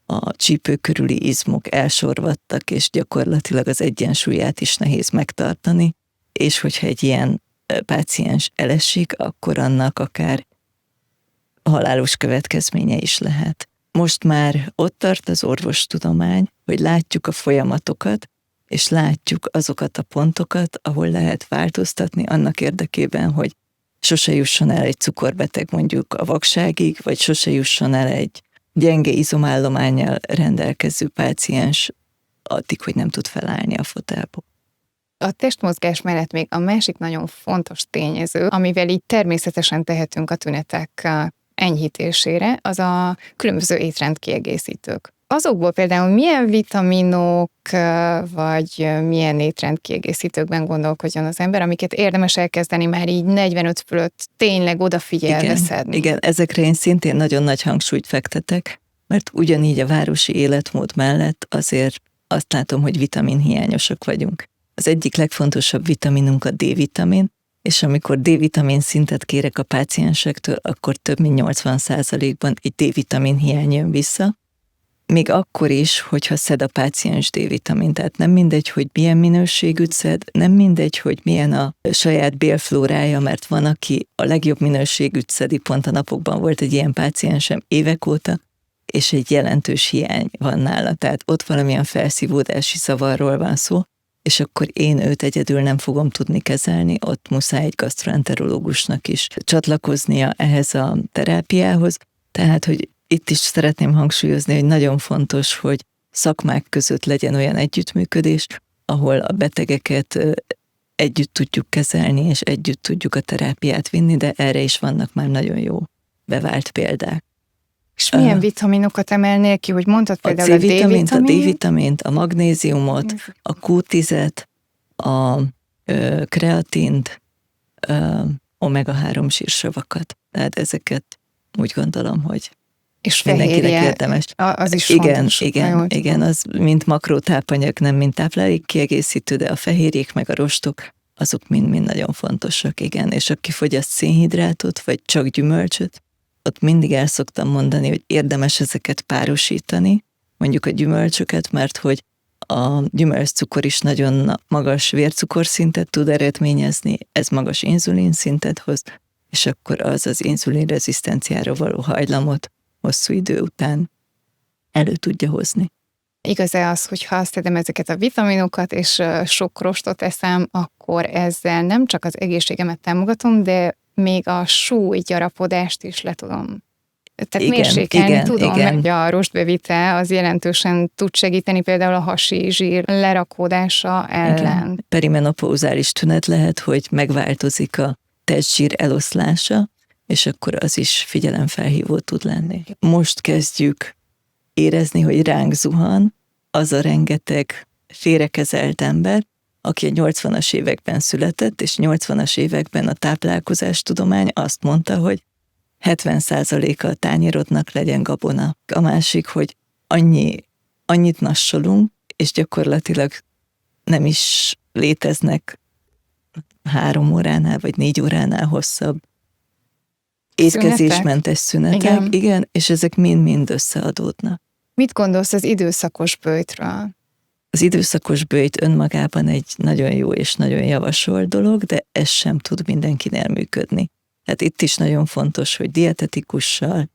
a csípő körüli izmok elsorvadtak, és gyakorlatilag az egyensúlyát is nehéz megtartani, és hogyha egy ilyen páciens elesik, akkor annak akár halálos következménye is lehet. Most már ott tart az orvostudomány, hogy látjuk a folyamatokat, és látjuk azokat a pontokat, ahol lehet változtatni annak érdekében, hogy sose jusson el egy cukorbeteg mondjuk a vakságig, vagy sose jusson el egy gyenge izomállománnyal rendelkező páciens addig, hogy nem tud felállni a fotelból. A testmozgás mellett még a másik nagyon fontos tényező, amivel így természetesen tehetünk a tünetek enyhítésére, az a különböző étrendkiegészítők. Azokból például milyen vitaminok, vagy milyen étrendkiegészítőkben gondolkodjon az ember, amiket érdemes elkezdeni már így 45 fölött tényleg odafigyelve szedni. Igen, ezekre én szintén nagyon nagy hangsúlyt fektetek, mert ugyanígy a városi életmód mellett azért azt látom, hogy vitaminhiányosak vagyunk. Az egyik legfontosabb vitaminunk a D-vitamin, és amikor D-vitamin szintet kérek a páciensektől, akkor több mint 80%-ban egy D-vitamin hiány jön vissza, még akkor is, hogyha szed a páciens D-vitamin. Tehát nem mindegy, hogy milyen minőségűt szed, nem mindegy, hogy milyen a saját bélflórája, mert van, aki a legjobb minőségűt szedi, pont a napokban volt egy ilyen páciensem évek óta, és egy jelentős hiány van nála. Tehát ott valamilyen felszívódási zavarról van szó, és akkor én őt egyedül nem fogom tudni kezelni, ott muszáj egy gasztroenterológusnak is csatlakoznia ehhez a terápiához. Tehát, hogy itt is szeretném hangsúlyozni, hogy nagyon fontos, hogy szakmák között legyen olyan együttműködés, ahol a betegeket együtt tudjuk kezelni, és együtt tudjuk a terápiát vinni, de erre is vannak már nagyon jó bevált példák. És milyen vitaminokat emelnél ki, hogy mondtad például a D-vitamint? A D-vitamint, a magnéziumot, a Q10-et, a kreatint, omega-3 sírssavakat. Tehát ezeket úgy gondolom, hogy és mindenkinek érdemes. Az is igen, fontos. Igen, az mint makrótápanyag, nem mint táplálékkiegészítő, de a fehérjék meg a rostok, azok mind nagyon fontosak, igen. És aki fogyaszt szénhidrátot, vagy csak gyümölcsöt, ott mindig el szoktam mondani, hogy érdemes ezeket párosítani, mondjuk a gyümölcsöket, mert hogy a gyümölcscukor is nagyon magas vércukorszintet tud eredményezni, ez magas inzulinszintet hoz, és akkor az inzulinrezisztenciára való hajlamot hosszú idő után elő tudja hozni. Igaz-e az, hogy ha azt tedem ezeket a vitaminokat, és sok rostot eszem, akkor ezzel nem csak az egészségemet támogatom, de még a súlygyarapodást is le tudom. Tehát mérsékelni tudom, hogy a rostbevitel az jelentősen tud segíteni például a hasi zsír lerakódása ellen. Igen. Perimenopauzális tünet lehet, hogy megváltozik a testzsír eloszlása, és akkor az is figyelemfelhívó tud lenni. Most kezdjük érezni, hogy ránk zuhan az a rengeteg félrekezelt ember, aki a 80-as években született, és 80-as években a táplálkozástudomány azt mondta, hogy 70%-a a tányérodnak legyen gabona. A másik, hogy annyit nassolunk, és gyakorlatilag nem is léteznek 3 óránál, vagy 4 óránál hosszabb étkezésmentes szünetek. Igen, és ezek mind-mind összeadódnak. Mit gondolsz az időszakos böjtről? Az időszakos böjt önmagában egy nagyon jó és nagyon javasolt dolog, de ez sem tud mindenkinél működni. Tehát itt is nagyon fontos, hogy dietetikussal,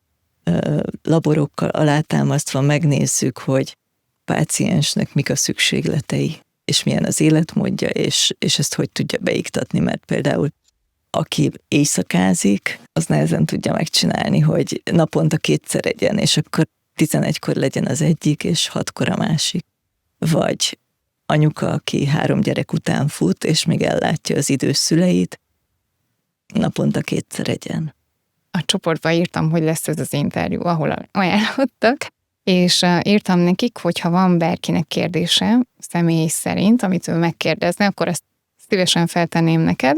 laborokkal alátámasztva megnézzük, hogy a páciensnek mik a szükségletei, és milyen az életmódja, és ezt hogy tudja beiktatni, mert például aki éjszakázik, az nehezen tudja megcsinálni, hogy naponta 2-szer egyen, és akkor 11-kor legyen az egyik, és 6-kor a másik. Vagy anyuka, aki 3 gyerek után fut, és még ellátja az idős szüleit, naponta 2-szer egyen. A csoportba írtam, hogy lesz ez az interjú, ahol ajánlottak, és írtam nekik, hogy ha van bárkinek kérdése személy szerint, amit ő megkérdezne, akkor ezt szívesen feltenném neked.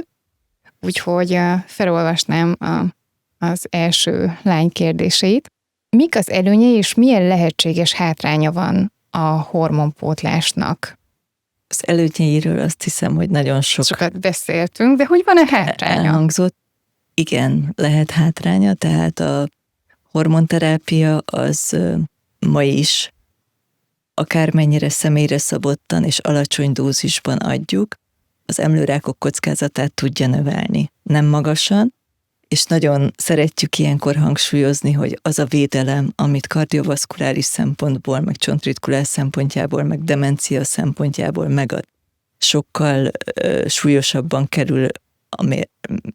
Úgyhogy felolvasnám az első lány kérdéseit. Mik az előnyei és milyen lehetséges hátránya van a hormonpótlásnak? Az előnyeiről azt hiszem, hogy nagyon sokat beszéltünk, de hogy van-e hátránya? Elhangzott. Igen, lehet hátránya, tehát a hormonterápia az ma is akármennyire személyre szabottan és alacsony dózisban adjuk, az emlőrákok kockázatát tudja növelni. Nem magasan, és nagyon szeretjük ilyenkor hangsúlyozni, hogy az a védelem, amit kardiovaszkuláris szempontból, meg csontritkulás szempontjából, meg demencia szempontjából megad, sokkal súlyosabban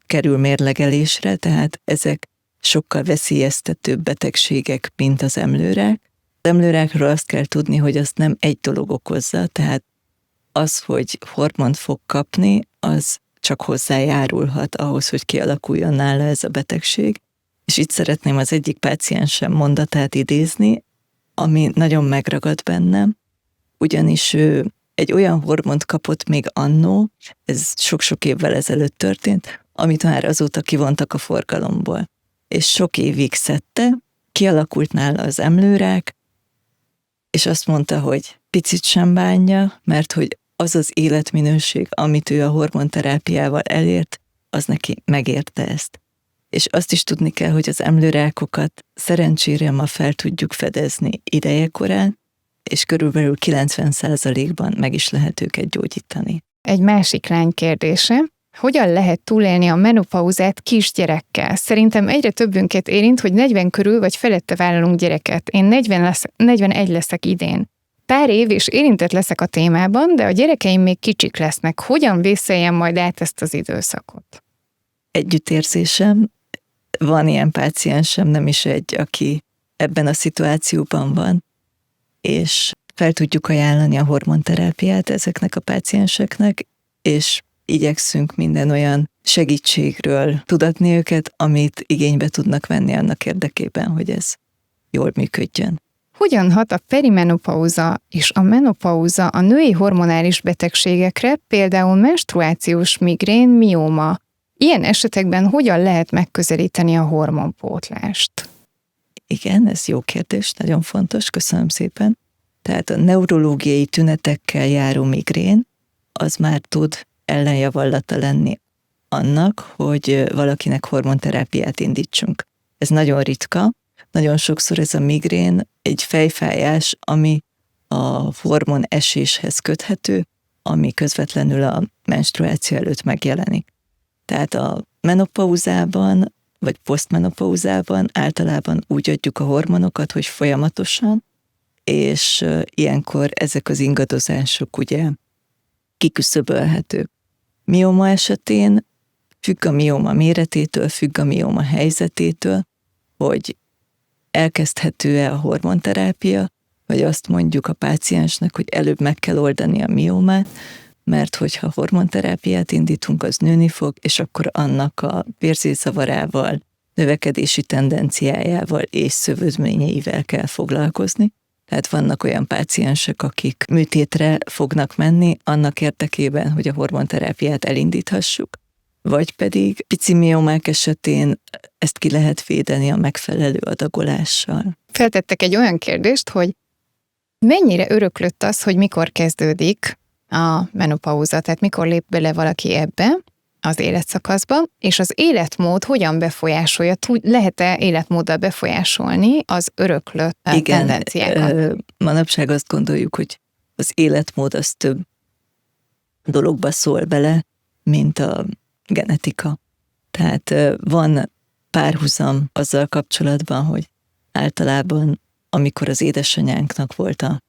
kerül mérlegelésre, tehát ezek sokkal veszélyeztetőbb betegségek, mint az emlőrák. Az emlőrákról azt kell tudni, hogy azt nem egy dolog okozza, tehát az, hogy hormont fog kapni, az csak hozzájárulhat ahhoz, hogy kialakuljon nála ez a betegség. És itt szeretném az egyik páciensem mondatát idézni, ami nagyon megragad bennem, ugyanis ő egy olyan hormont kapott még annó, ez sok-sok évvel ezelőtt történt, amit már azóta kivontak a forgalomból. És sok évig szedte, kialakult nála az emlőrák, és azt mondta, hogy picit sem bánja, mert hogy az az életminőség, amit ő a hormonterápiával elért, az neki megérte ezt. És azt is tudni kell, hogy az emlőrákokat szerencsére ma fel tudjuk fedezni idejekorán, és körülbelül 90%-ban meg is lehet őket gyógyítani. Egy másik lány kérdése. Hogyan lehet túlélni a menopauzát kisgyerekkel? Szerintem egyre többünket érint, hogy 40 körül vagy felette vállalunk gyereket. Én 41 leszek idén. Pár év és érintett leszek a témában, de a gyerekeim még kicsik lesznek. Hogyan vészeljem majd át ezt az időszakot? Együttérzésem. Van ilyen páciensem, nem is egy, aki ebben a szituációban van, és fel tudjuk ajánlani a hormonterápiát ezeknek a pácienseknek, és igyekszünk minden olyan segítségről tudatni őket, amit igénybe tudnak venni annak érdekében, hogy ez jól működjön. Hogyan hat a perimenopauza és a menopauza a női hormonális betegségekre, például menstruációs migrén, mióma? Ilyen esetekben hogyan lehet megközelíteni a hormonpótlást? Igen, ez jó kérdés, nagyon fontos, köszönöm szépen. Tehát a neurológiai tünetekkel járó migrén, az már tud ellenjavallata lenni annak, hogy valakinek hormonterápiát indítsunk. Ez nagyon ritka, nagyon sokszor ez a migrén egy fejfájás, ami a hormon eséshez köthető, ami közvetlenül a menstruáció előtt megjelenik. Tehát a menopauzában, vagy posztmenopauzában általában úgy adjuk a hormonokat, hogy folyamatosan, és ilyenkor ezek az ingadozások ugye kiküszöbölhetők. Mióma esetén függ a mióma méretétől, függ a mióma helyzetétől, hogy elkezdhető-e a hormonterápia, vagy azt mondjuk a páciensnek, hogy előbb meg kell oldani a miómát, mert hogyha hormonterápiát indítunk, az nőni fog, és akkor annak a vérzészavarával, növekedési tendenciájával és szövődményeivel kell foglalkozni. Tehát vannak olyan páciensek, akik műtétre fognak menni annak érdekében, hogy a hormonterápiát elindíthassuk, vagy pedig pici miomák esetén ezt ki lehet védeni a megfelelő adagolással. Feltettek egy olyan kérdést, hogy mennyire öröklött az, hogy mikor kezdődik a menopauza, tehát mikor lép bele valaki ebbe az életszakaszba, és az életmód hogyan befolyásolja, lehet-e életmóddal befolyásolni az öröklött tendenciákat? Manapság azt gondoljuk, hogy az életmód az több dologba szól bele, mint a genetika. Tehát van párhuzam azzal kapcsolatban, hogy általában, amikor az édesanyánknak volt a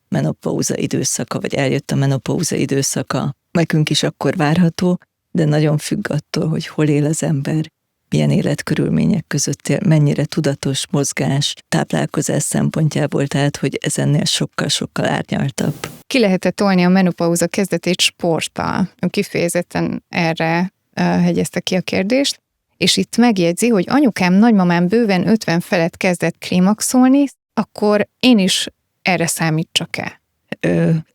menopauza időszaka, vagy eljött a menopauza időszaka, nekünk is akkor várható, de nagyon függ attól, hogy hol él az ember, milyen életkörülmények között él, mennyire tudatos mozgás, táplálkozás szempontjából, tehát hogy ez ennél sokkal-sokkal árnyaltabb. Ki lehet-e tolni a menopauza kezdetét sporttal? Ön kifejezetten erre hegyezte ki a kérdést, és itt megjegyzi, hogy anyukám, nagymamám bőven 50 felett kezdett klimaxolni, akkor én is erre számítsak-e?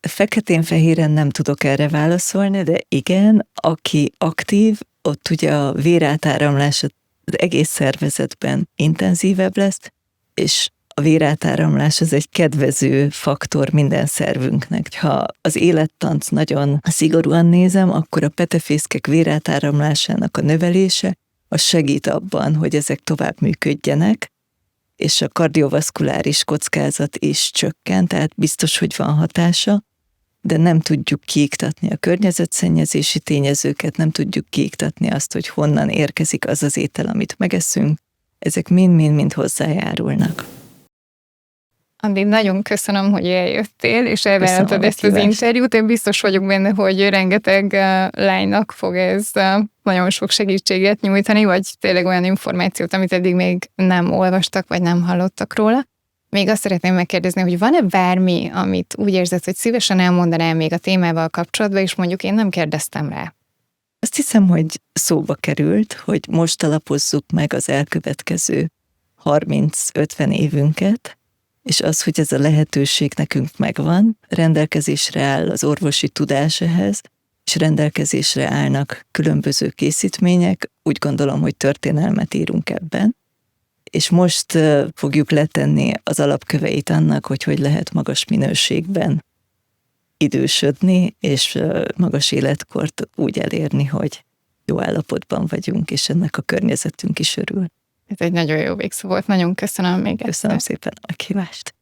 Feketén-fehéren nem tudok erre válaszolni, de igen, aki aktív, ott ugye a vérátáramlás az egész szervezetben intenzívebb lesz, és a vérátáramlás az egy kedvező faktor minden szervünknek. Ha az élettant nagyon szigorúan nézem, akkor a petefészkek vérátáramlásának a növelése az segít abban, hogy ezek tovább működjenek, és a kardiovaszkuláris kockázat is csökken, tehát biztos, hogy van hatása, de nem tudjuk kiiktatni a környezetszennyezési tényezőket, nem tudjuk kiiktatni azt, hogy honnan érkezik az az étel, amit megeszünk. Ezek mind-mind-mind hozzájárulnak. Andi, nagyon köszönöm, hogy eljöttél, és elvállaltad ezt az interjút. Én biztos vagyok benne, hogy rengeteg lánynak fog ez nagyon sok segítséget nyújtani, vagy tényleg olyan információt, amit eddig még nem olvastak, vagy nem hallottak róla. Még azt szeretném megkérdezni, hogy van-e bármi, amit úgy érzed, hogy szívesen elmondanál még a témával kapcsolatban, és mondjuk én nem kérdeztem rá? Azt hiszem, hogy szóba került, hogy most alapozzuk meg az elkövetkező 30-50 évünket, és az, hogy ez a lehetőség nekünk megvan, rendelkezésre áll az orvosi tudás ehhez, és rendelkezésre állnak különböző készítmények, úgy gondolom, hogy történelmet írunk ebben, és most fogjuk letenni az alapköveit annak, hogy lehet magas minőségben idősödni, és magas életkort úgy elérni, hogy jó állapotban vagyunk, és ennek a környezetünk is örül. Ez egy nagyon jó végszó volt, nagyon köszönöm még egyszer. Köszönöm szépen a meghívást.